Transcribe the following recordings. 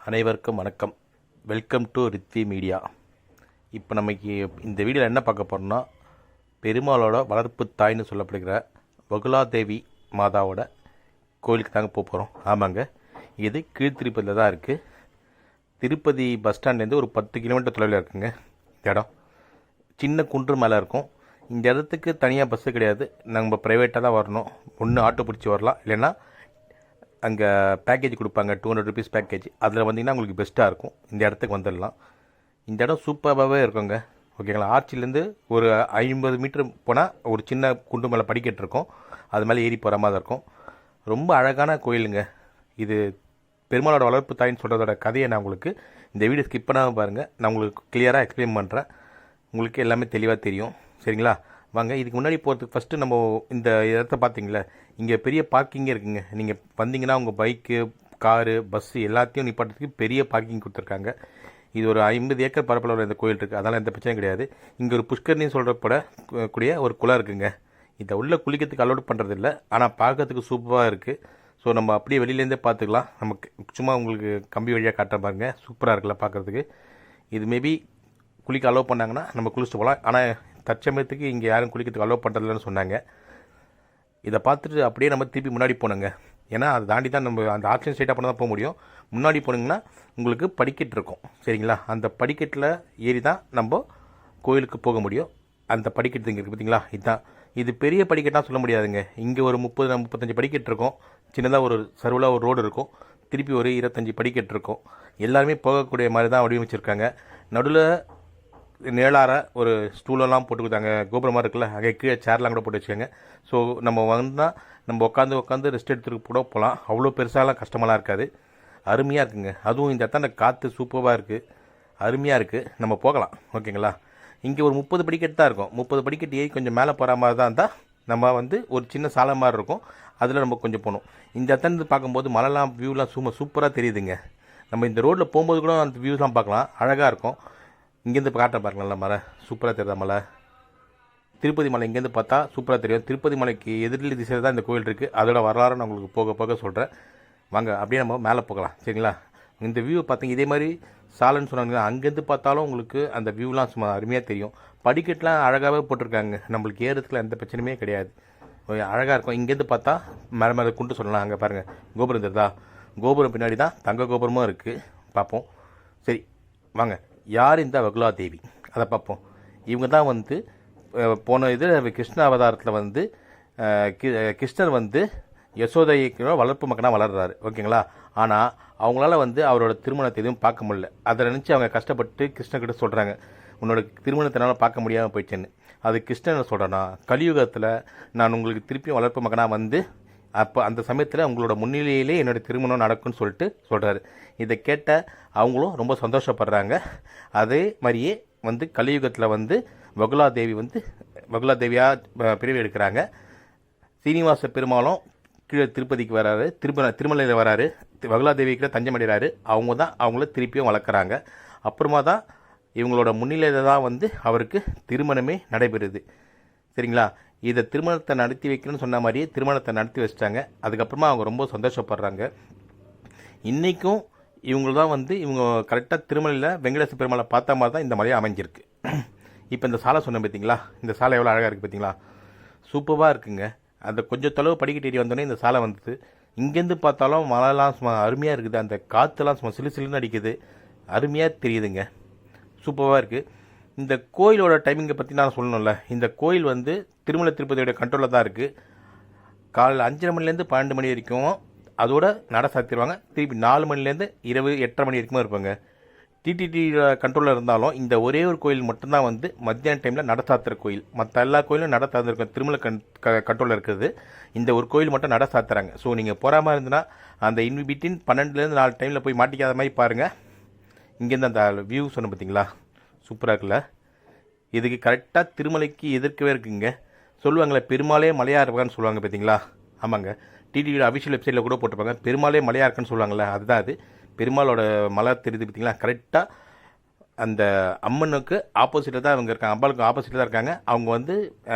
அனைவருக்கும் வணக்கம். Welcome to Rithvi media. இப்போ நமக்கு இந்த வீடியோவில் என்ன பார்க்க போகிறோம்னா, பெருமாளோட வளர்ப்பு தாய்னு சொல்லப்படுகிற வகுலாதேவி மாதாவோட கோயிலுக்கு தாங்க போக போகிறோம். ஆமாங்க, இது கீழ்த்திருப்பதியில் தான் இருக்குது. திருப்பதி பஸ் ஸ்டாண்ட்லேருந்து ஒரு 10 கிலோமீட்டர் தொலைவில் இருக்குங்க இந்த இடம். சின்ன குன்று மேலே இருக்கும். இந்த இடத்துக்கு தனியாக பஸ்ஸு கிடையாது, நம்ம ப்ரைவேட்டாக தான் வரணும். ஒன்று ஆட்டோ பிடிச்சி வரலாம், இல்லைன்னா அங்கே பேக்கேஜ் கொடுப்பாங்க, 200 ருபீஸ் பேக்கேஜ். அதில் வந்தீங்கன்னா உங்களுக்கு பெஸ்ட்டாக இருக்கும். இந்த இடத்துக்கு வந்துடலாம். இந்த இடம் சூப்பராகவே இருக்குங்க. ஓகேங்களா? ஆர்ச்சிலேருந்து ஒரு 50 மீட்டர் போனால் ஒரு சின்ன குண்டு மேலே படிக்கட்டு இருக்கும். அது மேலே ஏறி போகிற மாதிரி இருக்கும். ரொம்ப அழகான கோயிலுங்க இது. பெருமாளோட வளர்ப்பு தாயின்னு சொல்கிறதோட கதையை நான் உங்களுக்கு இந்த வீடியோ ஸ்கிப் பண்ணாமல் பாருங்கள். நான் உங்களுக்கு கிளியராக எக்ஸ்பிளைன் பண்ணுறேன். உங்களுக்கு எல்லாமே தெளிவாக தெரியும். சரிங்களா? வாங்க, இதுக்கு முன்னாடி போகிறதுக்கு ஃபஸ்ட்டு நம்ம இந்த இடத்த பார்த்தீங்களா, இங்கே பெரிய பார்க்கிங்கே இருக்குங்க. நீங்கள் வந்தீங்கன்னா உங்கள் பைக்கு, காரு, பஸ்ஸு எல்லாத்தையும் நிப்பாட்டுறதுக்கு பெரிய பார்க்கிங் கொடுத்துருக்காங்க. இது ஒரு 50 ஏக்கர் பரப்பளவில் இந்த கோயில் இருக்குது. அதெல்லாம் எந்த பிரச்சனையும் கிடையாது. இங்கே ஒரு புஷ்கர்னின்னு சொல்கிறப்பட கூடிய ஒரு குளம் இருக்குங்க. இதை உள்ளே குளிக்கிறதுக்கு அலோட் பண்ணுறதில்ல, ஆனால் பார்க்கறதுக்கு சூப்பராக இருக்குது. ஸோ நம்ம அப்படியே வெளியிலேருந்தே பார்த்துக்கலாம். நமக்கு சும்மா உங்களுக்கு கம்பி வழியாக காட்டுற பாருங்க, சூப்பராக இருக்குல்ல பார்க்குறதுக்கு. இது மேபி குளிக்க அலோவ் பண்ணாங்கன்னா நம்ம குளிச்சுட்டு போகலாம். ஆனால் தற்சமயத்துக்கு இங்கே யாரும் குளிக்கிறதுக்கு அலோவ் பண்ணுறதில்லன்னு சொன்னாங்க. இதை பார்த்துட்டு அப்படியே நம்ம திருப்பி முன்னாடி போனோங்க. ஏன்னா அதை தாண்டி தான் நம்ம அந்த ஆப்ஷன் ஸ்ட்ரைட்டாக பண்ண தான் போக முடியும். முன்னாடி போனீங்கன்னா உங்களுக்கு படிக்கட்டு இருக்கும். சரிங்களா? அந்த படிக்கட்டில் ஏறி தான் நம்ம கோயிலுக்கு போக முடியும். அந்த படிக்கட்டு இங்கே இருக்குது பார்த்தீங்களா, இதுதான். இது பெரிய படிக்கட்டாக சொல்ல முடியாதுங்க. இங்கே ஒரு 30-35 படிக்கட்டு இருக்கும். சின்னதாக ஒரு சர்வலாக ஒரு ரோடு இருக்கும். திருப்பி ஒரு 25 படிக்கட்டு இருக்கும். எல்லாருமே போகக்கூடிய மாதிரி தான் வடிவமைச்சிருக்காங்க. நடுவில் நேளார ஒரு ஸ்டூலெல்லாம் போட்டு கொடுத்தாங்க. கோபுரமாக இருக்குல்ல, அங்கே கீழே சேர்லாம் கூட போட்டு வச்சுக்கோங்க. ஸோ நம்ம வந்தால் நம்ம உட்காந்து ரெஸ்ட் எடுத்துகிட்டு கூட போகலாம். அவ்வளோ பெருசாலாம் கஷ்டமெல்லாம் இருக்காது. அருமையாக இருக்குங்க. அதுவும் இந்த இடத்த காற்று சூப்பராக இருக்குது, அருமையாக இருக்குது. நம்ம போகலாம். ஓகேங்களா? இங்கே ஒரு 30 படிக்கட்டு தான் இருக்கும். 30 படிக்கட்டு ஏறி கொஞ்சம் மேலே போகிற மாதிரி தான் இருந்தால் நம்ம ஒரு சின்ன சாலை மாதிரி இருக்கும். அதில் நம்ம கொஞ்சம் போகணும். இந்த இடத்துலேருந்து பார்க்கும்போது மலைலாம் வியூலாம் சூப்பராக தெரியுதுங்க. நம்ம இந்த ரோட்டில் போகும்போது கூட அந்த வியூஸ்லாம் பார்க்கலாம், அழகாக இருக்கும். இங்கேருந்து காட்ட பாருங்களா, மலை சூப்பராக தெரியுதா? மலை திருப்பதி மலை இங்கேருந்து பார்த்தா சூப்பராக தெரியும். திருப்பதி மலைக்கு எதிரில் திசையில் தான் இந்த கோயில் இருக்குது. அதோட வரலாறு நான் உங்களுக்கு போக போக சொல்கிறேன். வாங்க, அப்படியே நம்ம மேலே போகலாம். சரிங்களா? இந்த வியூவை பார்த்தீங்க, இதே மாதிரி சாலைன்னு சொன்னாங்க. அங்கேருந்து பார்த்தாலும் உங்களுக்கு அந்த வியூலாம் சும்மா அருமையாக தெரியும். படிக்கட்டுலாம் அழகாகவே போட்டிருக்காங்க. நம்மளுக்கு ஏறதுக்குலாம் எந்த பிரச்சனையுமே கிடையாது. அழகாக இருக்கும். இங்கேருந்து பார்த்தா மேலே குண்டு சொல்லலாம். அங்கே பாருங்கள், கோபுரம் தெரியுதா? கோபுரம் பின்னாடி தான் தங்க கோபுரமும் இருக்குது. பார்ப்போம். சரி வாங்க, யார் இந்த வகுலாதேவி அதை பார்ப்போம். இவங்க தான் போன கிருஷ்ண அவதாரத்தில் கிருஷ்ணர் யசோதைக்கு வளர்ப்பு மக்கனாக வளர்றாரு. ஓகேங்களா? ஆனால் அவங்களால அவரோட திருமணத்தை எதுவும் பார்க்க முடியல. அதை நினச்சி அவங்க கஷ்டப்பட்டு கிருஷ்ணர்கிட்ட சொல்கிறாங்க, உன்னோட திருமணத்தினால பார்க்க முடியாமல் போயிடுச்சுன்னு. அது கிருஷ்ணன் சொல்கிறேன்னா, கலியுகத்தில் நான் உங்களுக்கு திருப்பியும் வளர்ப்பு மகனாக அப்போ அந்த சமயத்தில் உங்களோட முன்னிலையிலே என்னோடய திருமணம் நடக்கும்னு சொல்கிறாரு. இதை கேட்ட அவங்களும் ரொம்ப சந்தோஷப்படுறாங்க. அதே மாதிரியே கலியுகத்தில் வகுலாதேவியாக பிரிவு எடுக்கிறாங்க. சீனிவாச பெருமாளும் கீழே திருப்பதிக்கு வராரு, திருமலையில் வராரு, வகுலாதேவிக்கிட்ட தஞ்சம் அடைகிறாரு. அவங்க தான் அவங்கள திருப்பியும் வளர்க்குறாங்க. அப்புறமா தான் இவங்களோட முன்னிலையில் தான் அவருக்கு திருமணமே நடைபெறுது. சரிங்களா? இதை திருமணத்தை நடத்தி வைக்கணும்னு சொன்ன மாதிரியே திருமணத்தை நடத்தி வச்சிட்டாங்க. அதுக்கப்புறமா அவங்க ரொம்ப சந்தோஷப்படுறாங்க. இன்றைக்கும் இவங்க தான் இவங்க கரெக்டாக திருமலையில் வெங்கடேச பெருமாளை பார்த்த மாதிரி தான் இந்த மலையை அமைஞ்சிருக்கு. இப்போ இந்த சாலை சொன்னேன் பார்த்தீங்களா, இந்த சாலை எவ்வளோ அழகாக இருக்குது பார்த்தீங்களா? சூப்பராக இருக்குங்க. அந்த கொஞ்சம் தொலைவு படிக்கட்டு ஏறி வந்தோடனே இந்த சாலை இங்கேருந்து பார்த்தாலும் மழைலாம் சும்மா அருமையாக இருக்குது. அந்த காற்றுலாம் சும்மா சிலுன்னு அடிக்குது, அருமையாக தெரியுதுங்க. சூப்பராக இருக்குது. இந்த கோயிலோட டைமிங்கை பற்றி நான் சொல்லணும்ல. இந்த கோயில் திருமலை திருப்பதியோட கண்ட்ரோலில் தான் இருக்குது. காலையில் 5:30 மணிலேருந்து 12 மணி வரைக்கும் அதோட நட சாத்திடுவாங்க. திருப்பி 4 மணிலேருந்து இரவு 8:30 மணி வரைக்கும் இருப்பாங்க. டிடிடி கண்ட்ரோலில் இருந்தாலும் இந்த ஒரே ஒரு கோயில் மட்டும்தான் மத்தியான டைமில் நட சாத்துற கோயில். மற்ற எல்லா கோயிலும் நட சாத்திருக்கும். திருமலை கண்ட்ரோலில் இருக்குது. இந்த ஒரு கோயில் மட்டும் நட சாத்துறாங்க. ஸோ நீங்கள் போகிற மாதிரி இருந்ததுன்னா அந்த இன்பிட்வீன் 12லேருந்து 4 டைமில் போய் மாட்டிக்காத மாதிரி பாருங்கள். இங்கேருந்து அந்த வியூ சொன்ன பார்த்தீங்களா, சூப்பராக இருக்குல்ல? இதுக்கு கரெக்டாக திருமலைக்கு எதிர்க்கவே இருக்குங்க. சொல்லுவாங்களே, பெருமாளே மலையாக இருப்பான்னு சொல்லுவாங்க பார்த்தீங்களா? ஆமாங்க, டிடிவியோட அஃபிஷியல் வெப்சைட்டில் கூட போட்டிருப்பாங்க, பெருமாளே மலையாக இருக்குன்னு சொல்லுவாங்கள்ல, அதுதான் அது. பெருமாளோட மலை தெரியுது பார்த்தீங்களா? கரெக்டாக அந்த அம்மனுக்கு ஆப்போசிட்டில் தான் அவங்க இருக்காங்க. அம்பாளுக்கு ஆப்போசிட்டில் தான் இருக்காங்க. அவங்க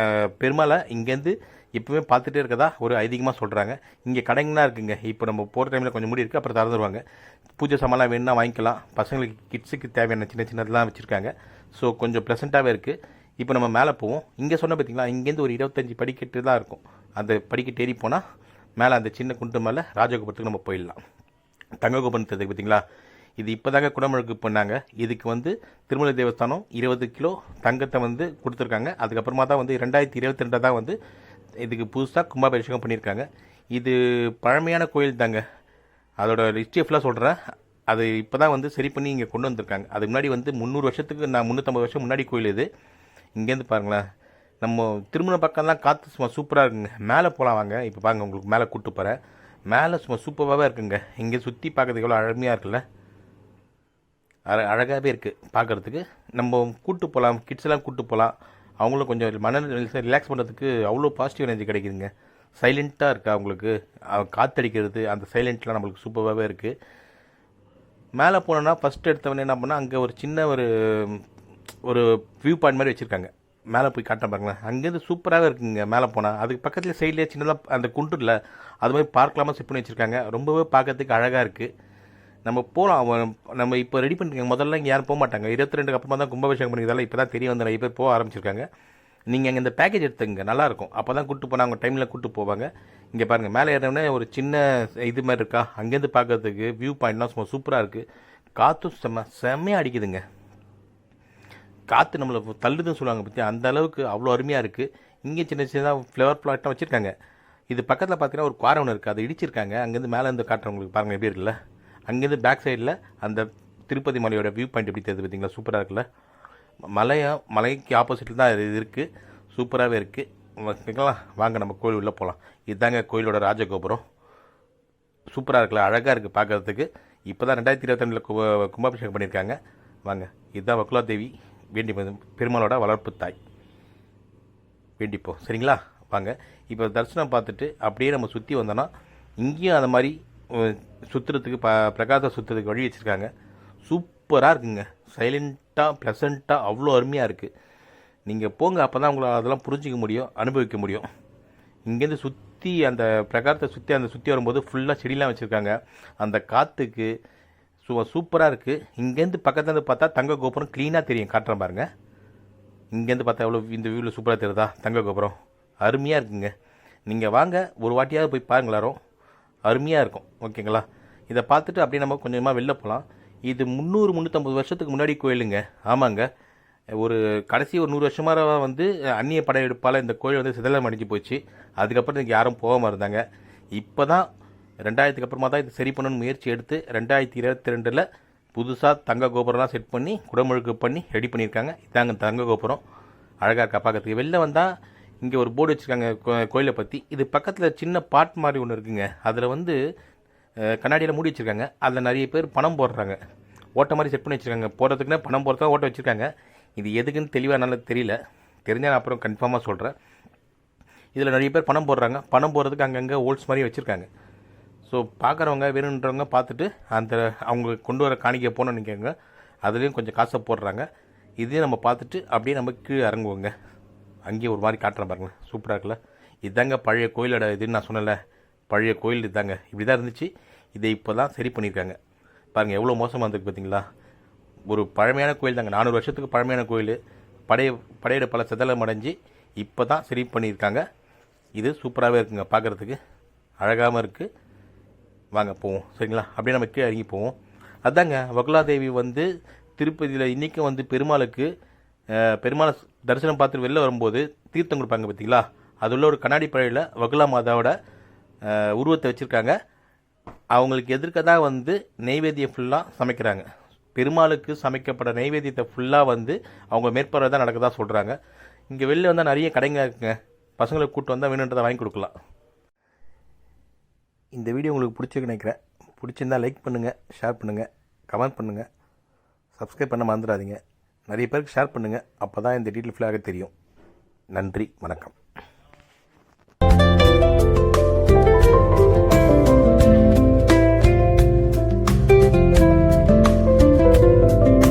பெருமாளை இங்கேருந்து இப்போவே பார்த்துட்டே இருக்கதா ஒரு அதிகமாக சொல்கிறாங்க. இங்கே கடைங்களாம் இருக்குங்க. இப்போ நம்ம போகிற டைமில் கொஞ்சம் மூடி இருக்குது, அப்புறம் திறந்துருவாங்க. பூஜை சாமான்லாம் வேணும்னா வாங்கிக்கலாம். பசங்களுக்கு கிட்ஸுக்கு தேவையான சின்ன சின்னதெல்லாம் வச்சுருக்காங்க. ஸோ கொஞ்சம் ப்ளசண்ட்டாகவே இருக்குது. இப்போ நம்ம மேலே போவோம். இங்கே சொன்ன பார்த்தீங்களா, இங்கேருந்து ஒரு 25 படிக்கட்டு தான் இருக்கும். அந்த படிக்கட்டு ஏறி போனால் மேலே அந்த சின்ன குண்டு மேலே ராஜகோபுரத்துக்கு நம்ம போயிடலாம். தங்க கோபுரம் தெரியுது பார்த்தீங்களா, இது இப்போ தாங்க குடமுழுக்கு பண்ணாங்க. இதுக்கு வந்து திருமலை தேவஸ்தானம் 20 கிலோ தங்கத்தை வந்து கொடுத்துருக்காங்க. அதுக்கப்புறமா தான் வந்து 2022 தான் வந்து இதுக்கு புதுசாக கும்பாபிஷேகம் பண்ணியிருக்காங்க. இது பழமையான கோயில் தாங்க. அதோட ஹிஸ்ட்ரி ஃபுல்லாக சொல்கிறேன். அது இப்போ தான் வந்து சரி பண்ணி இங்கே கொண்டு வந்திருக்காங்க. அதுக்கு முன்னாடி வந்து 300 வருஷத்துக்கு 350 வருஷம் முன்னாடி கோயில் இது. இங்கேருந்து பாருங்களேன், நம்ம திருமண பக்கம்லாம் காற்று சும்மா சூப்பராக இருக்குங்க. மேலே போகலாம் வாங்க. இப்போ பாருங்க, உங்களுக்கு மேலே கூப்பிட்டு போகிறேன். மேலே சும்மா சூப்பராகவே இருக்குங்க. இங்கே சுற்றி பார்க்கறதுக்கு எவ்வளோ அருமையாக இருக்குல்ல, அழகாகவே இருக்குது பார்க்குறதுக்கு. நம்ம கூப்பிட்டு போகலாம், கிட்ஸ்லாம் கூப்பிட்டு போகலாம். அவங்களும் கொஞ்சம் மன ரிலாக்ஸ் பண்ணுறதுக்கு அவ்வளோ பாசிட்டிவ் எனர்ஜி கிடைக்குதுங்க. சைலண்ட்டாக இருக்கா அவங்களுக்கு, காற்றடிக்கிறது அந்த சைலண்ட்லாம் நம்மளுக்கு சூப்பராகவே இருக்குது. மேலே போனோன்னா ஃபஸ்ட்டு எடுத்தவொடனே என்ன பண்ணால், அங்கே ஒரு சின்ன ஒரு வியூ பாயிண்ட் மாதிரி வச்சுருக்காங்க. மேலே போய் காட்ட பாருங்களேன். அங்கேருந்து சூப்பராகவே இருக்குங்க. மேலே போனால் அதுக்கு பக்கத்தில் சைட்லேயே சின்னதாக அந்த குண்டு இல்லை, அது மாதிரி பார்க்கலாமா செட் பண்ணி வச்சுருக்காங்க. ரொம்பவே பார்க்கறதுக்கு அழகாக இருக்குது. நம்ம போகலாம். நம்ம இப்போ ரெடி பண்ணிருக்காங்க. முதல்ல இங்கே யாரும் போக மாட்டாங்க. 22க்கு அப்புறமா தான் கும்பாபிஷேகம் பண்ணிக்கிறதால இப்போ தான் தெரிய வந்து நிறைய பேர் போக ஆரம்பிச்சிருக்காங்க. நீங்கள் அங்கே இந்த பேக்கேஜ் எடுத்துங்க, நல்லாயிருக்கும். அப்போ தான் கூப்பிட்டு போனால் அவங்க டைமில் கூப்பிட்டு போவாங்க. இங்கே பாருங்கள், மேலே ஏறினோடனே ஒரு சின்ன இது மாதிரி இருக்கா, அங்கேருந்து பார்க்கறதுக்கு வியூ பாயிண்ட்லாம் சும்மா சூப்பராக இருக்குது. காற்றும் செம்மையாக அடிக்குதுங்க. காற்று நம்மளை தள்ளுதுன்னு சொல்லுவாங்க பற்றி, அந்த அளவுக்கு அவ்வளோ அருமையாக இருக்குது. இங்கே சின்ன சின்னதாக ஃப்ளவர் பிளாட்லாம் வச்சுருக்காங்க. இது பக்கத்தில் பார்த்தீங்கன்னா ஒரு குவாரை ஒன்று இருக்குது, அதை இடிச்சிருக்காங்க. அங்கேருந்து மேலே இருந்து காட்டுறவங்களுக்கு பாருங்கள் எப்படி இருக்குல்ல. அங்கேருந்து பேக் சைடில் அந்த திருப்பதி மலையோட வியூ பாயிண்ட் எப்படி தெரியுது பார்த்தீங்களா, சூப்பராக இருக்குல்ல. மலைக்கு ஆப்போசிட்டில் தான் இது இருக்குது. சூப்பராகவே இருக்குது. ஓகேங்களா, வாங்க நம்ம கோயில் உள்ளே போகலாம். இதுதாங்க கோயிலோட ராஜகோபுரம். சூப்பராக இருக்குல்ல, அழகாக இருக்குது பார்க்குறதுக்கு. இப்போ தான் 2022 கும்பாபிஷேகம் பண்ணியிருக்காங்க. வாங்க, இதுதான் வகுலா தேவி வேண்டி பெருமாளோட வளர்ப்பு தாய். வேண்டிப்போம், சரிங்களா. வாங்க, இப்போ தரிசனம் பார்த்துட்டு அப்படியே நம்ம சுற்றி வந்தோன்னா இங்கேயும் அந்த மாதிரி சுற்றுறதுக்கு பிரகாசம் சுற்றுறதுக்கு வழி வச்சுருக்காங்க. சூப்பராக இருக்குங்க. சைலண்ட்டாக ப்ளசண்ட்டாக அவ்வளோ அருமையாக இருக்குது. நீங்கள் போங்க, அப்போ தான் உங்களை அதெல்லாம் புரிஞ்சிக்க முடியும், அனுபவிக்க முடியும். இங்கேருந்து சுற்றி அந்த பிரகாரத்தை சுற்றி வரும்போது ஃபுல்லாக செடியெலாம் வச்சுருக்காங்க. அந்த காற்றுக்கு சூப்பராக இருக்குது. இங்கேருந்து பக்கத்துலேருந்து பார்த்தா தங்க கோபுரம் க்ளீனாக தெரியும். காட்டுறேன் பாருங்கள். இங்கேருந்து பார்த்தா எவ்வளோ இந்த வியூவில் சூப்பராக தெரியுதா தங்க கோபுரம். அருமையாக இருக்குங்க. நீங்கள் வாங்க, ஒரு வாட்டியாவது போய் பாருங்களாரும். அருமையாக இருக்கும். ஓகேங்களா. இதை பார்த்துட்டு அப்படியே நம்ம கொஞ்சமாக வெளில போகலாம். இது 300-350 வருஷத்துக்கு முன்னாடி கோயிலுங்க. ஆமாங்க, ஒரு கடைசி ஒரு 100 வருஷமாக வந்து அந்நிய படையெடுப்பால் இந்த கோயில் வந்து சிதலம் அடைஞ்சு போச்சு. அதுக்கப்புறம் இங்கே யாரும் போகாமல் இருந்தாங்க. இப்போ தான் 2000க்கு அப்புறமா தான் இது சரி பண்ணணும்னு முயற்சி எடுத்து 2022 புதுசாக தங்க கோபுரம்லாம் செட் பண்ணி குடமுழுக்கு பண்ணி ரெடி பண்ணியிருக்காங்க. இதாங்க தங்க கோபுரம். அழகாக இருக்கா பார்க்கறதுக்கு. வெளில வந்தால் இங்கே ஒரு போர்டு வச்சுருக்காங்க கோயிலை பற்றி. இது பக்கத்தில் சின்ன பாட் மாதிரி ஒன்று இருக்குங்க. அதில் வந்து கண்ணாடியில் மூடி வச்சுருக்காங்க. அதில் நிறைய பேர் பணம் போடுறாங்க. ஓட்டை மாதிரி செட் பண்ணி வச்சுருக்காங்க. போடுறதுக்குன்னா பணம் போடுறதுக்கு ஓட்டை வச்சுருக்காங்க. இது எதுக்குன்னு தெளிவாக நல்லா தெரியல. தெரிஞ்சால் நான் அப்புறம் கன்ஃபார்மாக சொல்கிறேன். இதில் நிறைய பேர் பணம் போடுறாங்க. பணம் போடுறதுக்கு அங்கங்கே ஹோல்ஸ் மாதிரி வச்சுருக்காங்க. ஸோ பார்க்குறவங்க வேணுன்றவங்க பார்த்துட்டு அந்த அவங்க கொண்டு வர காணிக்கை போகணுன்னு நினைக்கிறாங்க. அதுலேயும் கொஞ்சம் காசை போடுறாங்க. இதையும் நம்ம பார்த்துட்டு அப்படியே நம்ம கீழே இறங்குவோங்க. அங்கேயே ஒரு மாதிரி காட்டுறேன் பாருங்கள். சூப்பராக இருக்குல்ல. இதாங்க பழைய கோயிலோட இதுன்னு நான் சொன்னல, பழைய கோயில் இதாங்க. இப்படி தான் இருந்துச்சு. இதை இப்போ தான் சரி பண்ணியிருக்காங்க. பாருங்கள் எவ்வளோ மோசமாக இருந்துருக்கு பார்த்தீங்களா. ஒரு பழமையான கோயில் தாங்க. 400 வருஷத்துக்கு பழமையான கோயில். படையிட பல சிதலம் அடைஞ்சு இப்போ தான் சரி பண்ணியிருக்காங்க. இது சூப்பராகவே இருக்குங்க. பார்க்குறதுக்கு அழகாகவும் இருக்குது. வாங்க போவோம், சரிங்களா. அப்படியே நம்ம கீழே இறங்கி போவோம். அதாங்க வகுலாதேவி வந்து திருப்பதியில் இன்றைக்கும் வந்து பெருமாளை தரிசனம் பார்த்துட்டு வெளில வரும்போது தீர்த்தம் கொடுப்பாங்க பார்த்தீங்களா. அது உள்ள ஒரு கண்ணாடி பழையில் வகுலா மாதாவோட உருவத்தை வச்சுருக்காங்க. அவங்களுக்கு எதிர்க்க தான் வந்து நெய்வேத்தியம் ஃபுல்லாக சமைக்கிறாங்க. பெருமாளுக்கு சமைக்கப்பட்ட நெய்வேத்தியத்தை ஃபுல்லாக வந்து அவங்க மேற்பார்வை தான் நடக்கதா சொல்கிறாங்க. இங்கே வெளில வந்தால் நிறைய கடைங்க இருக்குங்க. பசங்களுக்கு கூப்பிட்டு வந்தால் வேணுன்றதை வாங்கி கொடுக்கலாம். இந்த வீடியோ உங்களுக்கு பிடிச்சிருக்கு நினைக்கிறேன். பிடிச்சிருந்தால் லைக் பண்ணுங்கள், ஷேர் பண்ணுங்கள், கமெண்ட் பண்ணுங்கள், சப்ஸ்கிரைப் பண்ண மறந்துடாதீங்க. நிறைய பேருக்கு ஷேர் பண்ணுங்கள். அப்போ தான் இந்த டீட்டெயில் ஃபுல்லாக தெரியும். நன்றி, வணக்கம்.